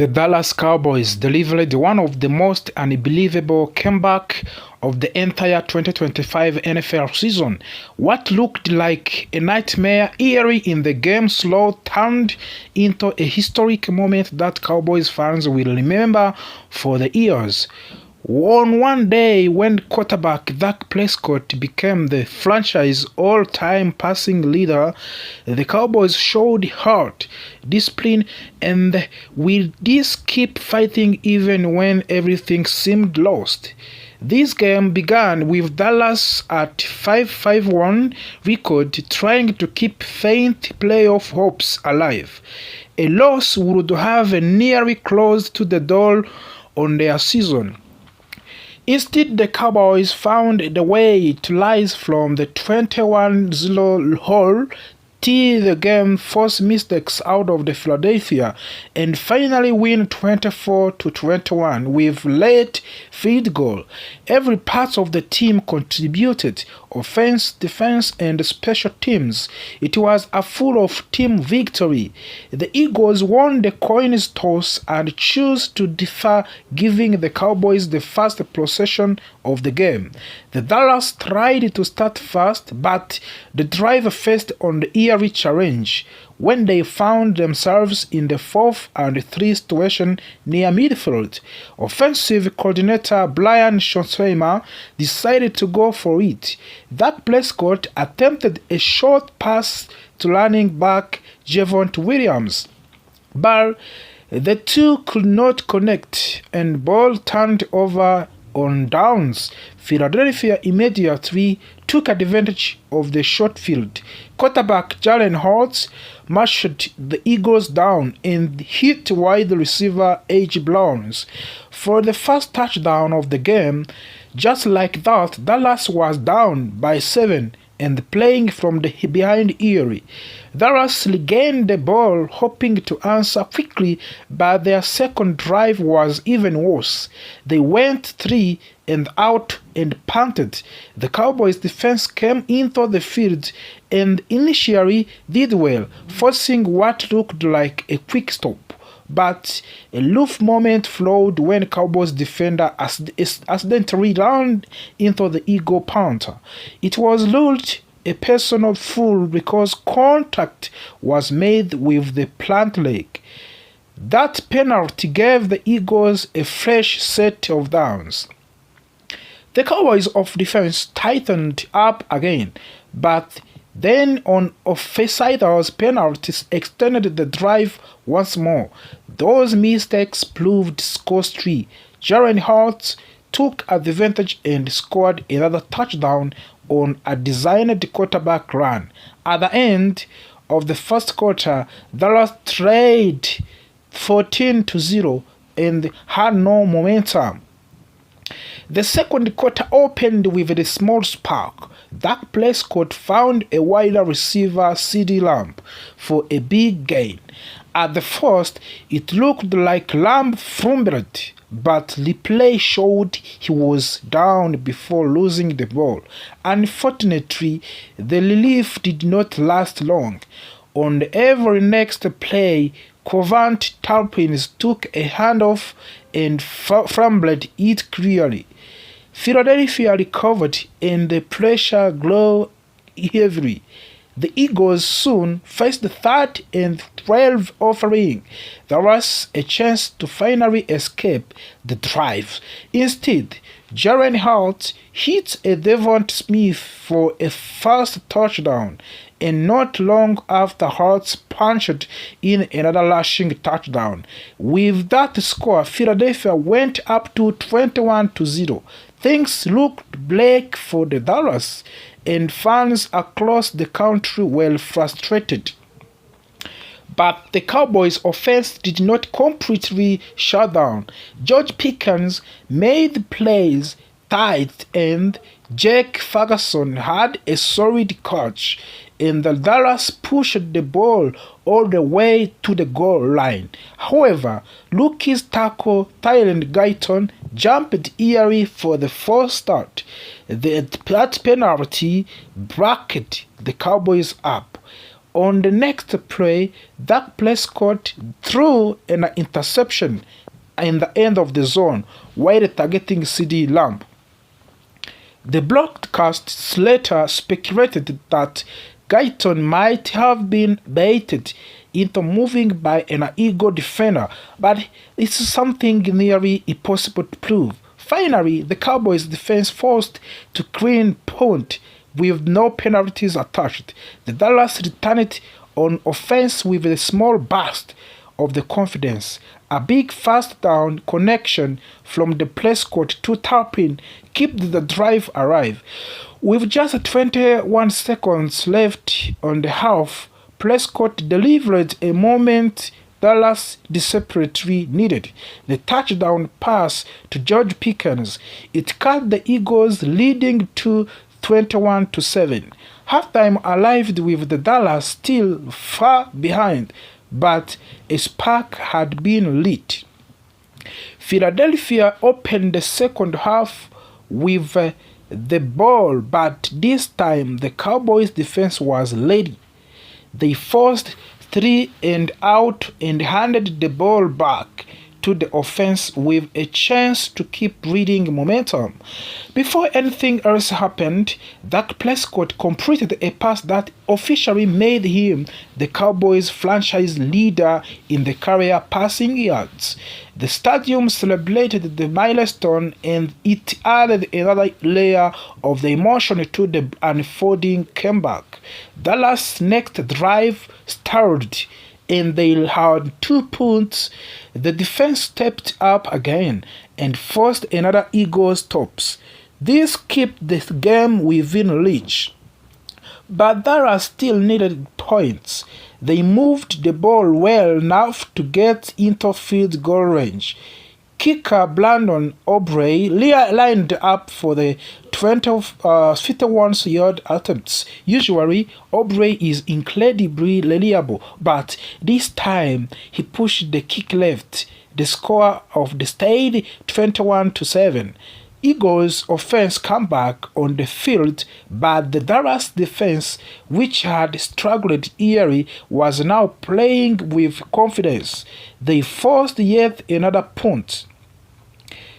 The Dallas Cowboys delivered one of the most unbelievable comeback of the entire 2025 NFL season. What looked like a nightmare early in the game slow turned into a historic moment that Cowboys fans will remember for the years. On one day when quarterback Dak Prescott became the franchise all-time passing leader, the Cowboys showed heart, discipline, and will this keep fighting even when everything seemed lost. This game began with Dallas at 5-5-1 record trying to keep faint playoff hopes alive. A loss would have nearly closed to the door on their season. Instead, the Cowboys found the way to rise from the 21-0 hole till the game forced mistakes out of the Philadelphia and finally win 24-21 with late field goal. Every part of the team contributed: offense, defense, and special teams. It was a full of team victory. The Eagles won the coin toss and chose to defer, giving the Cowboys the first possession of the game. The Dallas tried to start fast, but the drive faced on the eerie challenge when they found themselves in the 4th and 3 situation near midfield. Offensive coordinator Brian Schottenheimer decided to go for it. Dak Prescott attempted a short pass to running back Javonte Williams, but the two could not connect and ball turned over on downs. Philadelphia immediately took advantage of the short field. Quarterback Jalen Hurts marched the Eagles down and hit wide receiver A.J. Browns for the first touchdown of the game. Just like that, Dallas was down by 7 and playing from the behind early. Dallas regained the ball, hoping to answer quickly, but their second drive was even worse. They went 3 and out and punted. The Cowboys defense came into the field and initially did well, forcing what looked like a quick stop. But a loose moment flowed when Cowboys defender accidentally ran into the Eagle punter. It was ruled a personal foul because contact was made with the plant leg. That penalty gave the Eagles a fresh set of downs. The Cowboys of defense tightened up again, but then on offsides penalties extended the drive once more. Those mistakes proved costly. Jalen Hurts took advantage and scored another touchdown on a designed quarterback run. At the end of the first quarter, Dallas trailed 14-0 and had no momentum. The second quarter opened with a small spark. Dak Prescott found a wide receiver CeeDee Lamb for a big gain. At the first, it looked like Lamb fumbled, but replay showed he was down before losing the ball. Unfortunately, the relief did not last long. On every next play, Covant Turpins took a handoff and fumbled it clearly. Philadelphia recovered and the pressure grew heavily. The Eagles soon faced the 3rd and 12 offering. There was a chance to finally escape the drive. Instead, Jalen Hurts hit a Devonta Smith for a first touchdown, and not long after Hurts punched in another rushing touchdown. With that score, Philadelphia went up to 21-0. Things looked bleak for the Dallas, and fans across the country were frustrated. But the Cowboys' offense did not completely shut down. George Pickens made plays tight, and Jake Ferguson had a solid catch, and the Dallas pushed the ball all the way to the goal line. However, rookie tackle Tylen Guyton jumped early for the false start. That penalty bracket the Cowboys up. On the next play, Dak Prescott threw an interception in the end of the zone while targeting CD Lamb. The broadcasts later speculated that Guyton might have been baited into moving by an Eagle defender, but it's something nearly impossible to prove. Finally, the Cowboys defense forced to clean punt with no penalties attached. The Dallas returned on offense with a small burst of the confidence. A big first down connection from the Prescott to Turpin kept the drive alive. With just 21 seconds left on the half, Prescott delivered a moment Dallas desperately needed. The touchdown pass to George Pickens. It cut the Eagles leading to 21-7. Halftime arrived with the Dallas still far behind, but a spark had been lit. Philadelphia opened the second half with the ball, but this time the Cowboys defense was ready. They forced 3 and out and handed the ball back to the offense with a chance to keep reading momentum. Before anything else happened, Dak Prescott completed a pass that officially made him the Cowboys franchise leader in the career passing yards. The stadium celebrated the milestone, and it added another layer of the emotion to the unfolding comeback. Dallas' next drive stalled, and they had 2 punts. The defense stepped up again and forced another Eagles stops. This kept the game within reach. But Dallas still needed points. They moved the ball well enough to get into field goal range. Kicker Brandon Aubrey lined up for the 51-yard attempts. Usually, Aubrey is incredibly reliable, but this time he pushed the kick left. The score of the stayed 21-7. Eagles' offense came back on the field, but the Dallas defense, which had struggled early, was now playing with confidence. They forced yet another punt.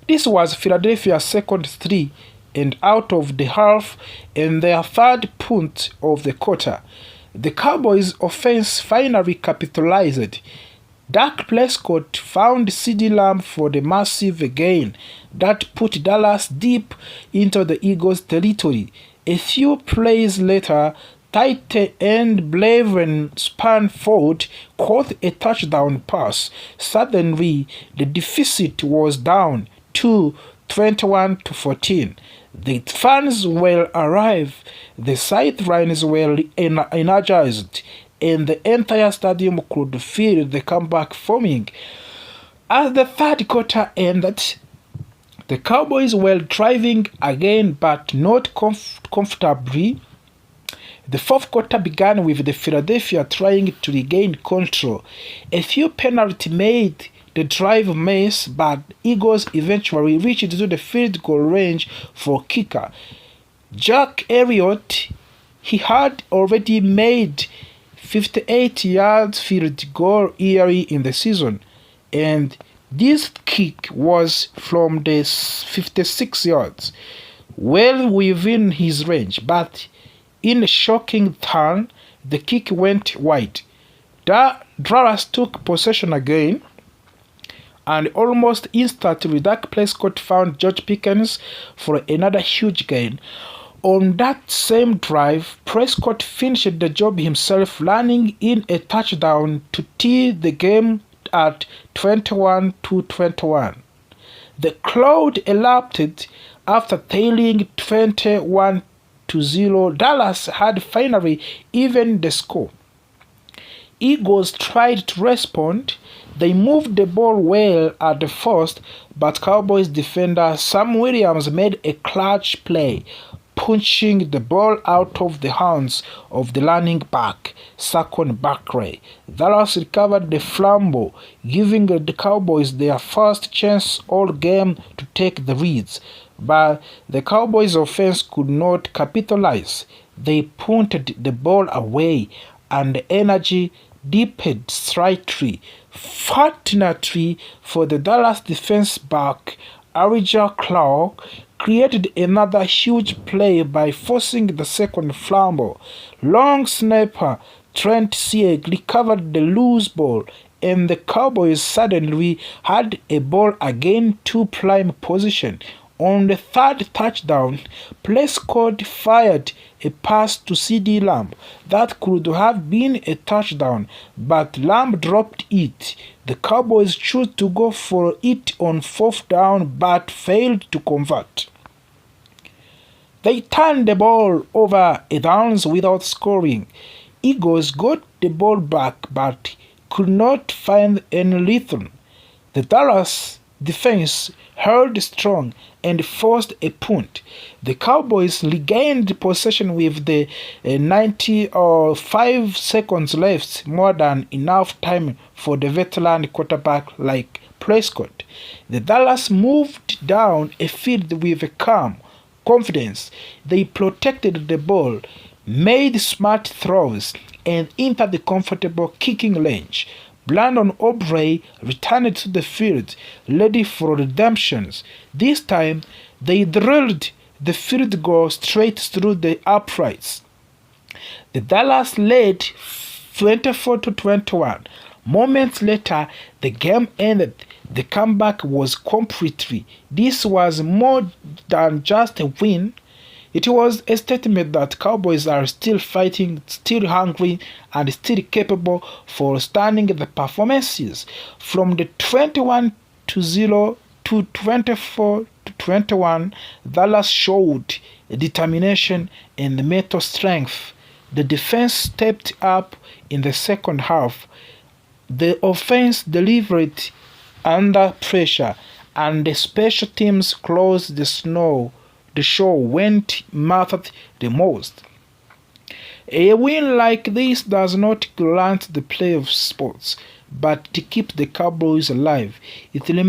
This was Philadelphia's second 3 and out of the half and their third punt of the quarter. The Cowboys' offense finally capitalized. Dak Prescott found CD Lamb for the massive gain that put Dallas deep into the Eagles' territory. A few plays later, tight end Blaven Spanford caught a touchdown pass. Suddenly, the deficit was down to 21-14. The fans were alive, the sidelines were energized, and the entire stadium could feel the comeback forming. As the third quarter ended, the Cowboys were driving again, but not comfortably. The fourth quarter began with the Philadelphia trying to regain control. A few penalties made the drive mess, but Eagles eventually reached to the field goal range for kicker Jack Elliott. He had already made 58-yard field goal early in the season, and this kick was from the 56 yards, well within his range, but in a shocking turn, the kick went wide. Dallas took possession again, and almost instantly Dak Prescott found George Pickens for another huge gain. On that same drive, Prescott finished the job himself, running in a touchdown to tie the game at 21-21. The crowd erupted after tailing 21-0. Dallas had finally evened the score. Eagles tried to respond. They moved the ball well at the first, but Cowboys defender Sam Williams made a clutch play, punching the ball out of the hands of the running back, Saquon Barkley. Dallas recovered the fumble, giving the Cowboys their first chance all game to take the leads. But the Cowboys' offense could not capitalize. They punted the ball away, and energy dipped slightly. Fortunately for the Dallas defense back, Elijah Clark created another huge play by forcing the second fumble. Long snapper Trent Sieg recovered the loose ball, and the Cowboys suddenly had a ball again to prime position. On the third touchdown, Prescott fired a pass to CD Lamb that could have been a touchdown, but Lamb dropped it. The Cowboys chose to go for it on fourth down but failed to convert. They turned the ball over a downs without scoring. Eagles got the ball back but could not find any rhythm. The Dallas defense held strong and forced a punt. The Cowboys regained possession with the 95 seconds left, more than enough time for the veteran quarterback like Prescott. The Dallas moved down a field with a calm confidence. They protected the ball, made smart throws, and entered the comfortable kicking range. Brandon Aubrey returned to the field, ready for redemption. This time, they drilled the field goal straight through the uprights. The Dallas led 24-21. Moments later, the game ended. The comeback was completely. This was more than just a win. It was a statement that Cowboys are still fighting, still hungry, and still capable for standing the performances. From the 21-0 to 24-21, Dallas showed determination and mental strength. The defense stepped up in the second half. The offense delivered under pressure, and the special teams closed the show went mattered the most. A win like this does not grant the play of sports, but to keep the Cowboys alive. It reminds